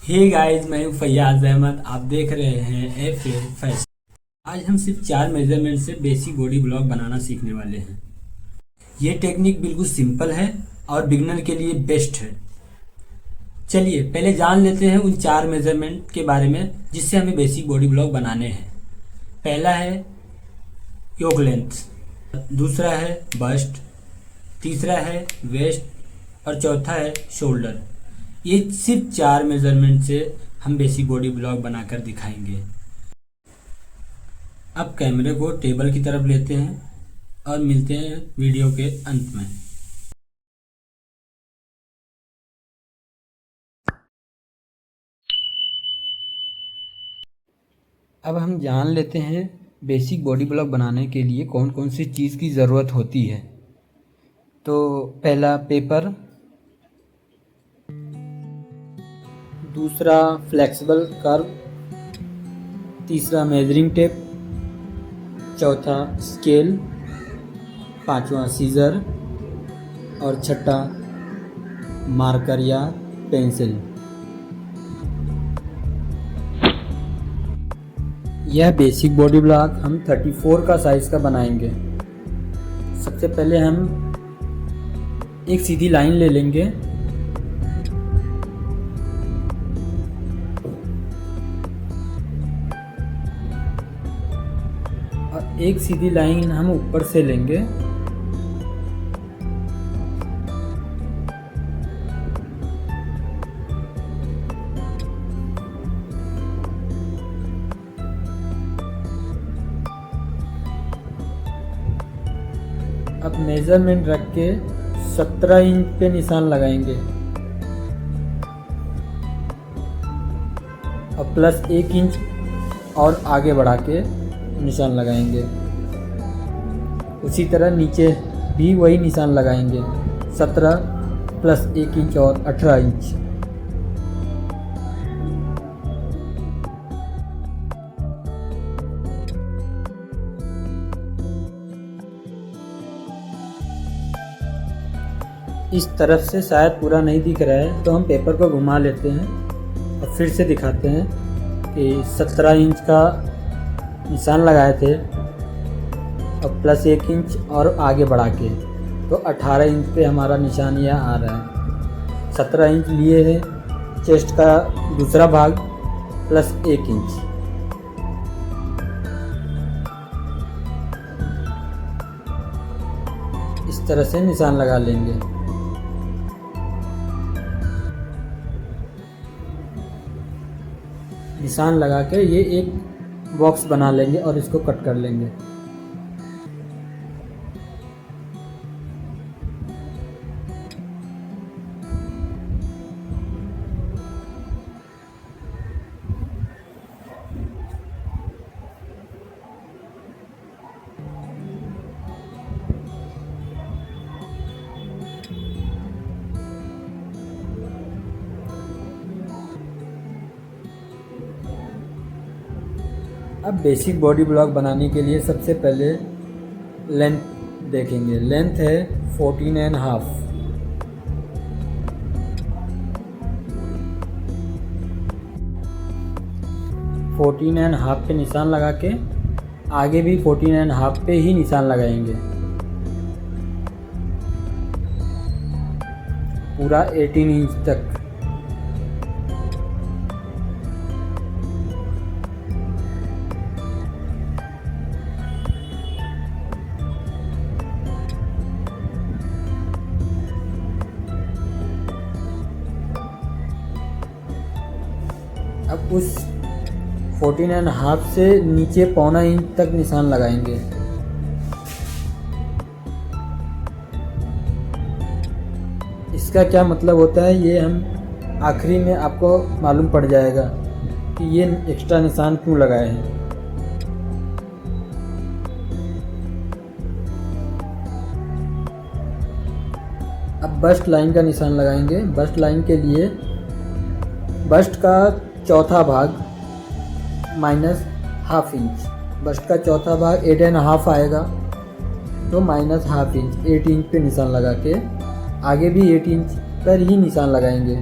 Hey guys, मैं हूं फैयाज अहमद। आप देख रहे हैं एफ फैशन। आज हम सिर्फ 4 मेजरमेंट से बेसिक बॉडी ब्लॉक बनाना सीखने वाले हैं। ये टेक्निक बिल्कुल सिंपल है और बिगनर के लिए बेस्ट है। चलिए पहले जान लेते हैं उन 4 मेजरमेंट के बारे में जिससे हमें बेसिक बॉडी ब्लॉक बनाने हैं। पहला है योक लेंथ, दूसरा है बस्ट, तीसरा है वेस्ट और चौथा है शोल्डर। ये सिर्फ 4 मेजरमेंट से हम बेसिक बॉडी ब्लॉक बनाकर दिखाएंगे। अब कैमरे को टेबल की तरफ लेते हैं और मिलते हैं वीडियो के अंत में। अब हम जान लेते हैं बेसिक बॉडी ब्लॉक बनाने के लिए कौन कौन सी चीज़ की ज़रूरत होती है। तो पहला पेपर, दूसरा फ्लेक्सिबल कर्व, तीसरा मेजरिंग टेप, चौथा स्केल, पांचवा सीजर और छठा मार्कर या पेंसिल। यह बेसिक बॉडी ब्लॉक हम 34 का साइज का बनाएंगे। सबसे पहले हम एक सीधी लाइन ले लेंगे और एक सीधी लाइन हम ऊपर से लेंगे। अब मेजरमेंट रख के 17 इंच पे निशान लगाएंगे और प्लस 1 इंच और आगे बढ़ा के निशान लगाएंगे। उसी तरह नीचे भी वही निशान लगाएंगे, 17 प्लस 1 इंच और 18 इंच। इस तरफ से शायद पूरा नहीं दिख रहा है तो हम पेपर को घुमा लेते हैं और फिर से दिखाते हैं कि 17 इंच का निशान लगाए थे और प्लस 1 इंच और आगे बढ़ा के, तो 18 इंच पे हमारा निशान यह आ रहा है। 17 इंच लिए है चेस्ट का दूसरा भाग प्लस 1 इंच। इस तरह से निशान लगा लेंगे। निशान लगा के ये एक बॉक्स बना लेंगे और इसको कट कर लेंगे। अब बेसिक बॉडी ब्लॉक बनाने के लिए सबसे पहले लेंथ देखेंगे। लेंथ है 14.5। फोर्टीन एंड हाफ पे निशान लगा के आगे भी 14.5 पे ही निशान लगाएंगे। पूरा 18 इंच तक। अब उस 14.5 से नीचे 1.25 इंच तक निशान लगाएंगे। इसका क्या मतलब होता है ये हम आखिरी में आपको मालूम पड़ जाएगा कि ये एक्स्ट्रा निशान क्यों लगाए हैं। अब बस्ट लाइन का निशान लगाएंगे। बस्ट लाइन के लिए बस्ट का चौथा भाग माइनस हाफ इंच, बस्ट का चौथा भाग 8.5 आएगा तो माइनस हाफ इंच, 8 इंच पे निशान लगा के आगे भी 8 इंच पर ही निशान लगाएंगे।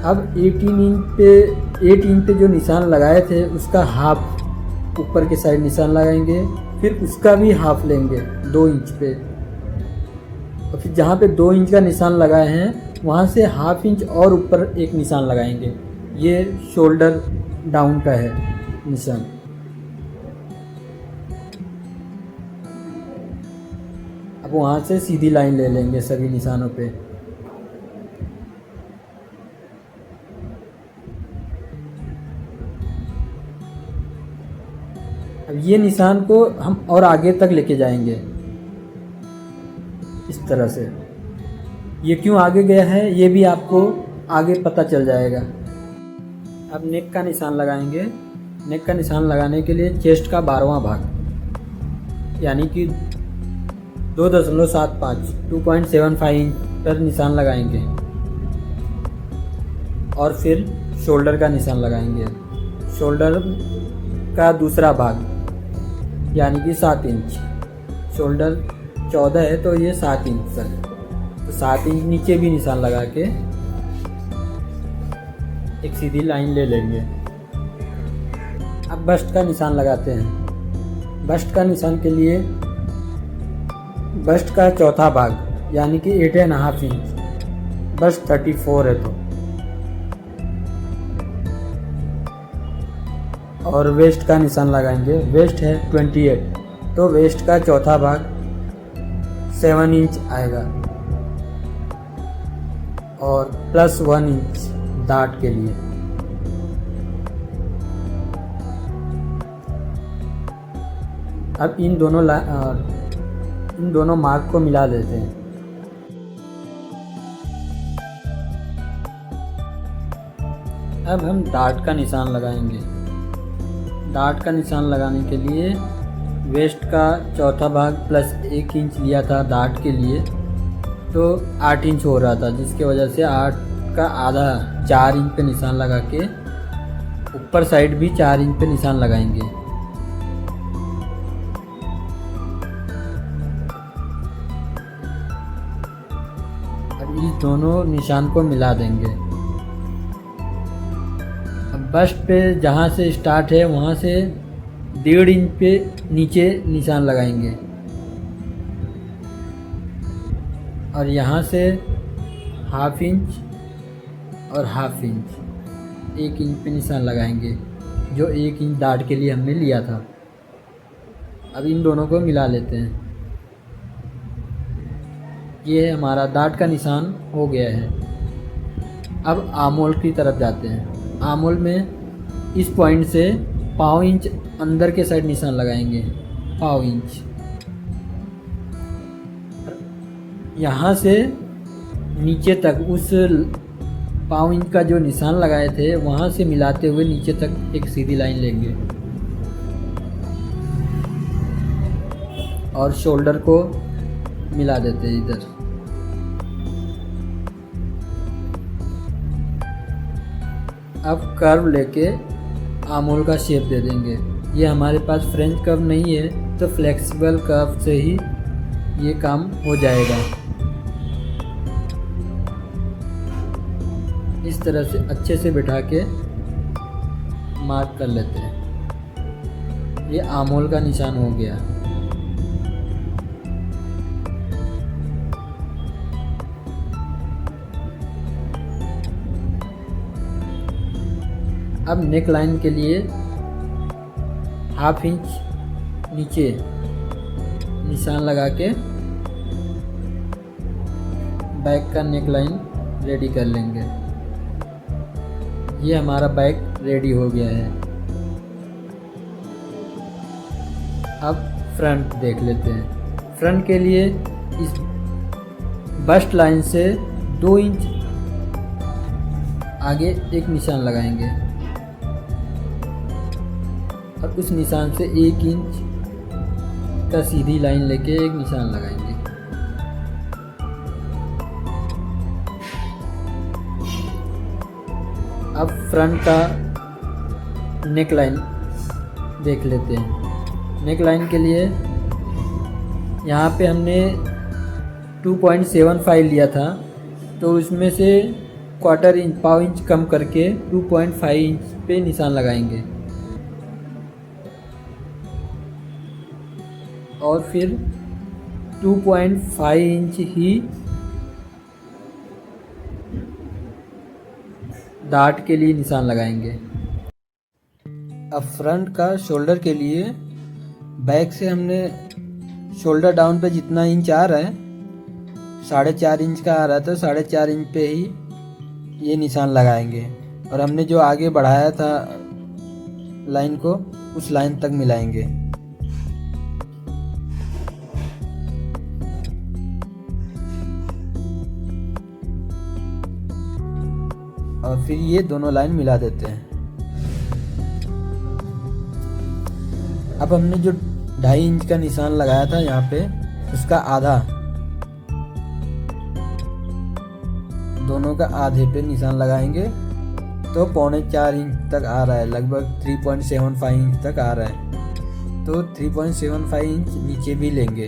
अब 8 इंच पे जो निशान लगाए थे उसका हाफ ऊपर के साइड निशान लगाएंगे, फिर उसका भी हाफ लेंगे 2 इंच पे, और फिर जहाँ पे 2 इंच का निशान लगाए हैं वहाँ से हाफ इंच और ऊपर एक निशान लगाएंगे। ये शोल्डर डाउन का है निशान। अब वहाँ से सीधी लाइन ले लेंगे सभी निशानों पे। अब ये निशान को हम और आगे तक लेके जाएंगे इस तरह से। ये क्यों आगे गया है ये भी आपको आगे पता चल जाएगा। अब नेक का निशान लगाएंगे। नेक का निशान लगाने के लिए चेस्ट का 12वां भाग यानी कि 2.75 2.75 इंच पर निशान लगाएंगे, और फिर शोल्डर का निशान लगाएंगे। शोल्डर का दूसरा भाग यानी कि 7 इंच। शोल्डर 14 है तो ये 7 इंच पर, तो 7 इंच नीचे भी निशान लगा के एक सीधी लाइन ले लेंगे। अब बस्ट का निशान लगाते हैं। बस्ट का निशान के लिए बस्ट का चौथा भाग यानी कि 8.5 इंच, बस्ट 34 है तो, और वेस्ट का निशान लगाएंगे। वेस्ट है 28 तो वेस्ट का चौथा भाग 7 इंच आएगा, और +1 इंच दाढ़ के लिए। अब इन दोनों मार्क को मिला देते हैं। अब हम दाढ़ का निशान लगाएंगे। दाढ़ का निशान लगाने के लिए वेस्ट का चौथा भाग +1 इंच लिया था दाढ़ के लिए, तो 8 इंच हो रहा था, जिसकी वजह से 8 का आधा 4 इंच पे निशान लगा के ऊपर साइड भी 4 इंच पे निशान लगाएंगे। अब इस दोनों निशान को मिला देंगे। अब बस्ट पे जहाँ से स्टार्ट है वहाँ से 1.5 इंच पे नीचे निशान लगाएंगे, और यहाँ से ½ इंच और ½ इंच 1 इंच पे निशान लगाएंगे, जो 1 इंच दाढ़ के लिए हमने लिया था। अब इन दोनों को मिला लेते हैं। ये हमारा दाढ़ का निशान हो गया है। अब आर्महोल की तरफ जाते हैं। आर्महोल में इस पॉइंट से ½ इंच अंदर के साइड निशान लगाएंगे, ½ इंच। यहाँ से नीचे तक उस ½ इंच का जो निशान लगाए थे वहाँ से मिलाते हुए नीचे तक एक सीधी लाइन लेंगे, और शोल्डर को मिला देते हैं इधर। अब कर्व लेके आर्महोल का शेप दे देंगे। ये हमारे पास फ्रेंच कर्व नहीं है तो फ्लेक्सिबल कर्व से ही ये काम हो जाएगा। इस तरह से अच्छे से बिठा के मार्क कर लेते हैं। ये आर्महोल का निशान हो गया। अब नेक लाइन के लिए ½ इंच नीचे निशान लगा के बैक का नेक लाइन रेडी कर लेंगे। ये हमारा बैक रेडी हो गया है। अब फ्रंट देख लेते हैं। फ्रंट के लिए इस बस्ट लाइन से 2 इंच आगे एक निशान लगाएंगे, और उस निशान से 1 इंच का सीधी लाइन लेके एक निशान लगाएंगे। अब फ्रंट का नेक लाइन देख लेते हैं। नेक लाइन के लिए यहाँ पे हमने 2.75 लिया था, तो उसमें से क्वार्टर इंच पाव इंच कम करके 2.5 इंच पे निशान लगाएंगे और फिर 2.5 इंच ही डार्ट के लिए निशान लगाएंगे। अब फ्रंट का शोल्डर के लिए बैक से हमने शोल्डर डाउन पे जितना इंच आ रहा है 4.5 इंच का आ रहा था, 4.5 इंच पे ही ये निशान लगाएंगे और हमने जो आगे बढ़ाया था लाइन को उस लाइन तक मिलाएंगे। और फिर ये दोनों लाइन मिला देते हैं। अब हमने जो 2.5 इंच का निशान लगाया था यहाँ पे उसका आधा, दोनों का आधे पे निशान लगाएंगे तो 3.25 इंच तक आ रहा है, लगभग 3.75 इंच तक आ रहा है। तो 3.75 इंच नीचे भी लेंगे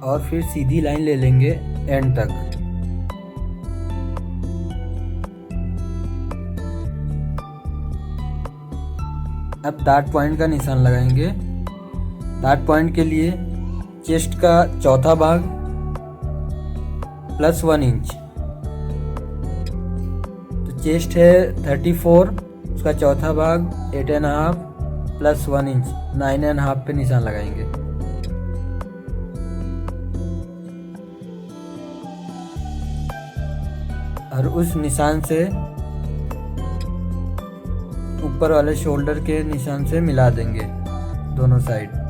और फिर सीधी लाइन ले लेंगे एंड तक। अब डार्ट पॉइंट का निशान लगाएंगे। डार्ट पॉइंट के लिए चेस्ट का चौथा भाग प्लस 1 इंच, तो चेस्ट है 34, उसका चौथा भाग 8.5 प्लस 1 इंच 9.5 पे निशान लगाएंगे। और उस निशान से ऊपर वाले शोल्डर के निशान से मिला देंगे दोनों साइड।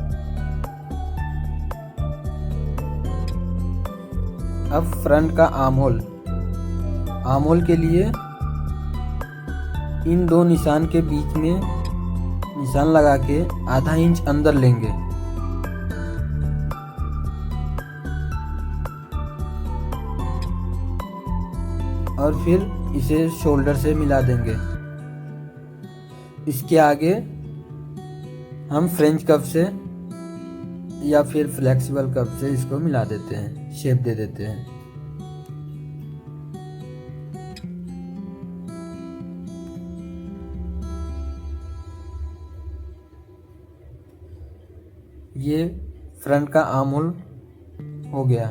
अब फ्रंट का आर्म होल के लिए इन दो निशान के बीच में निशान लगा के आधा इंच अंदर लेंगे और फिर इसे शोल्डर से मिला देंगे। इसके आगे हम फ्रेंच कप से या फिर फ्लेक्सिबल कप से इसको मिला देते हैं, शेप दे देते हैं। ये फ्रंट का आर्म होल हो गया।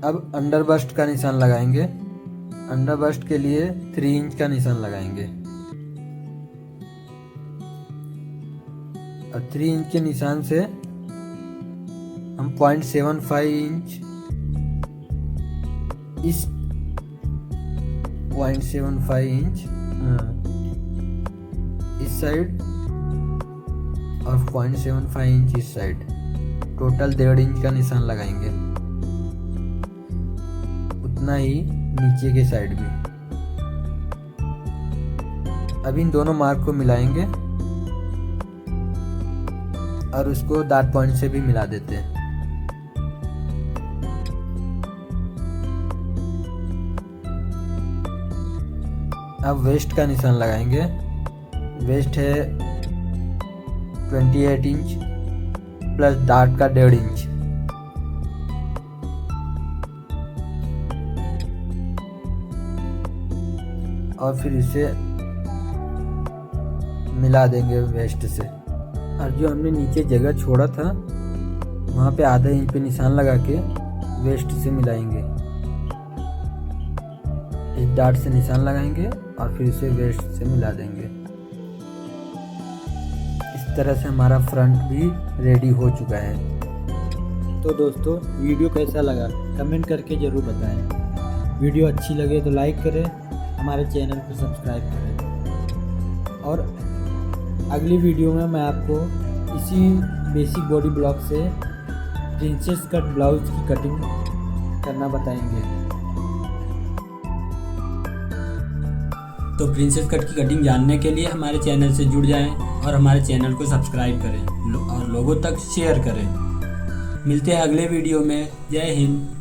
अब अंडर बस्ट का निशान लगाएंगे। अंडर बस्ट के लिए 3 इंच का निशान लगाएंगे और 3 इंच के निशान से हम 0.75 इंच इस 0.75 इंच इस साइड और 0.75 इंच इस साइड, टोटल 1.5 इंच का निशान लगाएंगे। उतना ही नीचे के साइड भी। अब इन दोनों मार्क को मिलाएंगे और उसको डार्ट पॉइंट से भी मिला देते हैं। अब वेस्ट का निशान लगाएंगे। वेस्ट है 28 इंच प्लस डार्ट का 1.5 इंच। और फिर इसे मिला देंगे वेस्ट से। और जो हमने नीचे जगह छोड़ा था वहाँ पे आधा इंच पे निशान लगा के वेस्ट से मिलाएंगे। इस डार्ट से निशान लगाएंगे और फिर इसे वेस्ट से मिला देंगे। इस तरह से हमारा फ्रंट भी रेडी हो चुका है। तो दोस्तों वीडियो कैसा लगा कमेंट करके ज़रूर बताएं। वीडियो अच्छी लगे तो लाइक करें, हमारे चैनल को सब्सक्राइब करें। और अगली वीडियो में मैं आपको इसी बेसिक बॉडी ब्लॉक से प्रिंसेस कट ब्लाउज की कटिंग करना बताएंगे। तो प्रिंसेस कट की कटिंग जानने के लिए हमारे चैनल से जुड़ जाएं और हमारे चैनल को सब्सक्राइब करें और लोगों तक शेयर करें। मिलते हैं अगले वीडियो में। जय हिंद।